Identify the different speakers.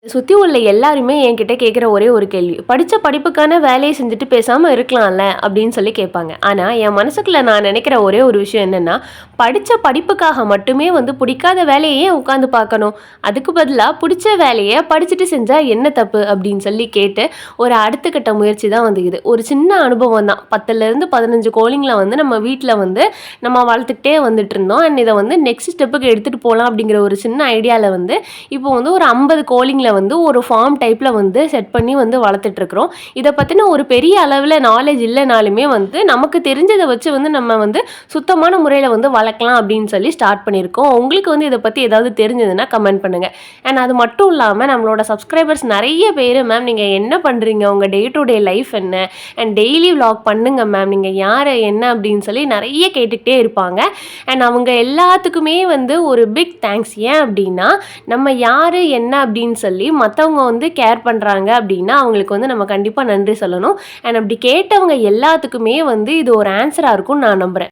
Speaker 1: சுத்தி உள்ள எல்லாருமே என்கிட்ட கேட்குற ஒரே ஒரு கேள்வி, "படிச்ச படிப்புக்கான வேலைய செஞ்சுட்டு பேசாம இருக்கலாம்ல?" அப்படின்னு சொல்லி கேட்பாங்க. ஆனா, என் மனசுக்குள்ள நான் நெனைக்கிற ஒரே ஒரு விஷயம் என்னன்னா, படிச்ச படிப்புக்காக மட்டுமே பிடிக்காத வேலைய ஏன் உட்காந்து பார்க்கணும்? அதுக்கு பதிலா புடிச்ச வேலைய படிச்சுட்டு செஞ்சா என்ன தப்பு? அப்படின்னு சொல்லி கேட்டு, ஒரு அடுத்த கட்ட முயற்சி தான் இது. ஒரு சின்ன அனுபவம் தான். 10லேருந்து 15 கோலிங்ல நம்ம வீட்ல நம்ம வளர்த்துக்கிட்டே வந்துட்டுருந்தோம். அண்ட் இத நெக்ஸ்ட் ஸ்டெப்புக்கு எடுத்துட்டு போலாம் அப்படிங்கிற ஒரு சின்ன ஐடியால இப்போ ஒரு 50 கோலிங்ல ஒரு ஃபார்ம் டைப்ல செட் பண்ணி வளர்த்துட்ருக்குறோம். இத பத்தின ஒரு பெரிய அளவுல நாலேட்ஜ் இல்லனாலுமே நமக்கு தெரிஞ்சத வச்சு நம்ம சுத்தமான முறையில வளர்க்கலாம் அப்படின்னு சொல்லி ஸ்டார்ட் பண்ணியிருக்கோம். உங்களுக்கு இத பத்தி ஏதாவது தெரிஞ்சதுன்னா கமெண்ட் பண்ணுங்க. அண்ட் அது மட்டும் இல்லாம நம்மளோட சப்ஸ்கிரைபர்ஸ் நெறைய பேரு, "மேம் நீங்க என்ன பண்றீங்க? உங்க டே டு டே லைஃப் என்ன? அண்ட் டெய்லி விளாக் பண்ணுங்க மேம். நீங்க யாரு? என்ன?" அப்படின்னு சொல்லி நெறைய கேட்டுக்கிட்டே இருப்பாங்க. அண்ட் அவங்க எல்லாத்துக்குமே ஒரு பிக் தேங்க்ஸ். ஏன் அப்படின்னா, நம்ம யாரு? என்ன? அப்படின்னு சொல்லி மத்தவங்க கேர் பண்றாங்க அப்படின்னா, அவங்களுக்கு நம்ம கண்டிப்பா நன்றி சொல்லணும். அண்ட் அப்படி கேட்டவங்க எல்லாத்துக்குமே இது ஒரு ஆன்ஸரா இருக்கும்னு நான் நம்புறேன்.